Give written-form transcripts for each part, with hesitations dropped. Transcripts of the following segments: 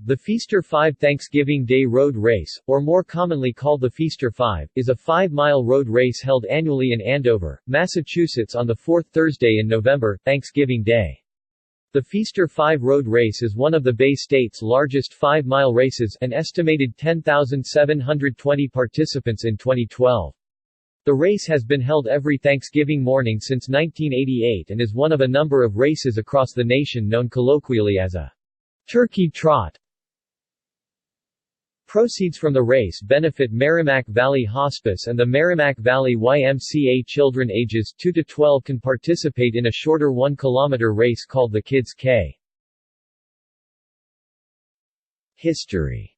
The Feaster 5 Thanksgiving Day Road Race, or more commonly called the Feaster 5, is a 5-mile road race held annually in Andover, Massachusetts on the fourth Thursday in November, Thanksgiving Day. The Feaster 5 road race is one of the Bay State's largest 5-mile races, an estimated 10,720 participants in 2012. The race has been held every Thanksgiving morning since 1988 and is one of a number of races across the nation known colloquially as a turkey trot. Proceeds from the race benefit Merrimack Valley Hospice, and the Merrimack Valley YMCA. Children ages 2 to 12 can participate in a shorter 1-kilometer race called the Kids K. History.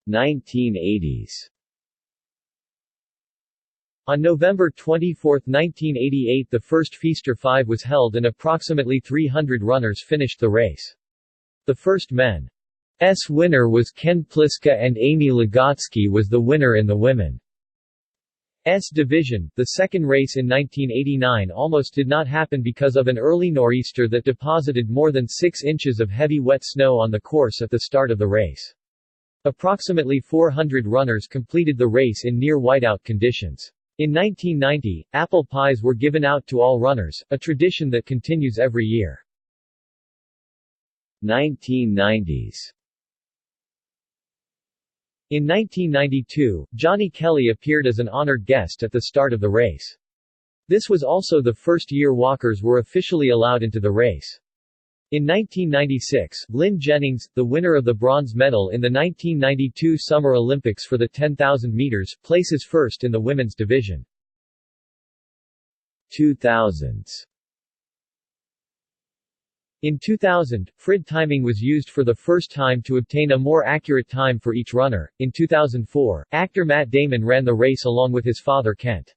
1980s. On November 24, 1988, the first Feaster 5 was held and approximately 300 runners finished the race. The first men's winner was Ken Pliska and Amy Legotsky was the winner in the women's division. The second race in 1989 almost did not happen because of an early nor'easter that deposited more than 6 inches of heavy wet snow on the course at the start of the race. Approximately 400 runners completed the race in near whiteout conditions. In 1990, apple pies were given out to all runners, a tradition that continues every year. 1990s. In 1992, Johnny Kelly appeared as an honored guest at the start of the race. This was also the first year walkers were officially allowed into the race. In 1996, Lynn Jennings, the winner of the bronze medal in the 1992 Summer Olympics for the 10,000 meters, places first in the women's division. 2000s. In 2000, Frid timing was used for the first time to obtain a more accurate time for each runner. In 2004, actor Matt Damon ran the race along with his father Kent.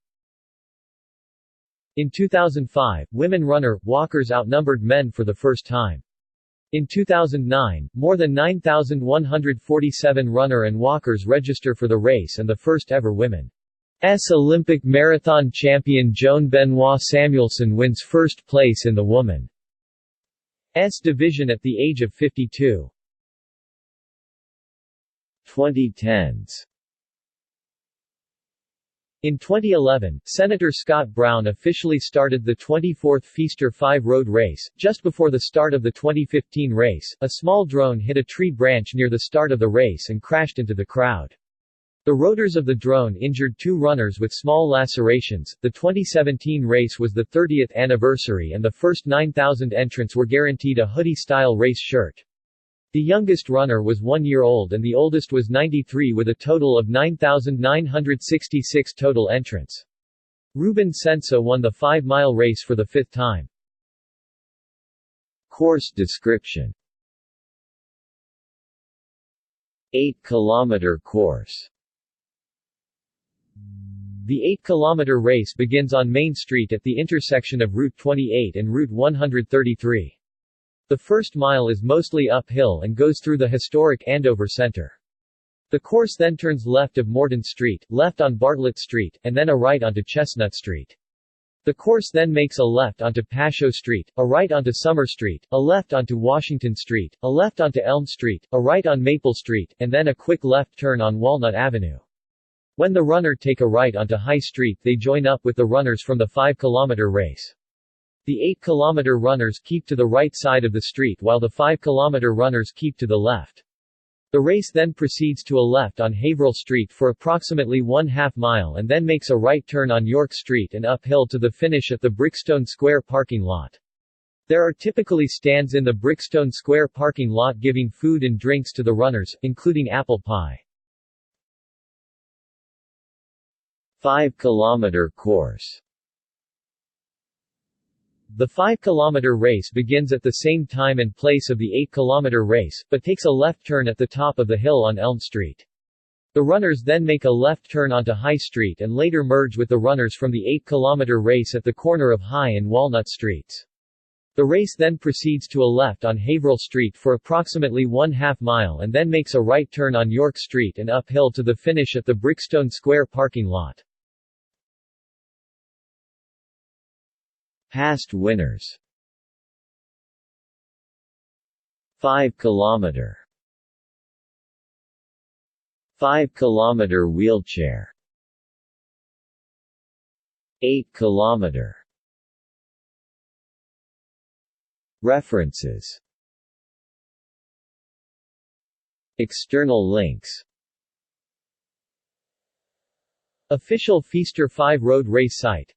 In 2005, women walkers outnumbered men for the first time. In 2009, more than 9,147 runner and walkers register for the race, and the first ever women's Olympic marathon champion Joan Benoit Samuelson wins first place in the women's division at the age of 52. 2010s. In 2011, Senator Scott Brown officially started the 24th Feaster 5 road race. Just before the start of the 2015 race, a small drone hit a tree branch near the start of the race and crashed into the crowd. The rotors of the drone injured 2 runners with small lacerations. The 2017 race was the 30th anniversary, and the first 9,000 entrants were guaranteed a hoodie-style race shirt. The youngest runner was 1 year old and the oldest was 93, with a total of 9,966 total entrants. Ruben Sensa won the 5-mile race for the 5th time. Course description. 8-kilometer course. The 8-kilometer race begins on Main Street at the intersection of Route 28 and Route 133. The first mile is mostly uphill and goes through the historic Andover Center. The course then turns left of Morton Street, left on Bartlett Street, and then a right onto Chestnut Street. The course then makes a left onto Pascho Street, a right onto Summer Street, a left onto Washington Street, a left onto Elm Street, a right on Maple Street, and then a quick left turn on Walnut Avenue. When the runner take a right onto High Street, they join up with the runners from the 5-kilometer race. The 8-kilometer runners keep to the right side of the street while the 5-kilometer runners keep to the left. The race then proceeds to a left on Haverhill Street for approximately 1/2 mile and then makes a right turn on York Street and uphill to the finish at the Brickstone Square parking lot. There are typically stands in the Brickstone Square parking lot giving food and drinks to the runners, including apple pie. 5-kilometer course. The 5-kilometer race begins at the same time and place of the 8-kilometer race, but takes a left turn at the top of the hill on Elm Street. The runners then make a left turn onto High Street and later merge with the runners from the 8-kilometer race at the corner of High and Walnut Streets. The race then proceeds to a left on Haverhill Street for approximately 1/2 mile and then makes a right turn on York Street and uphill to the finish at the Brickstone Square parking lot. Past winners. 5 km. 5 km wheelchair. 8 km. References. External links. Official Feaster 5 road race site.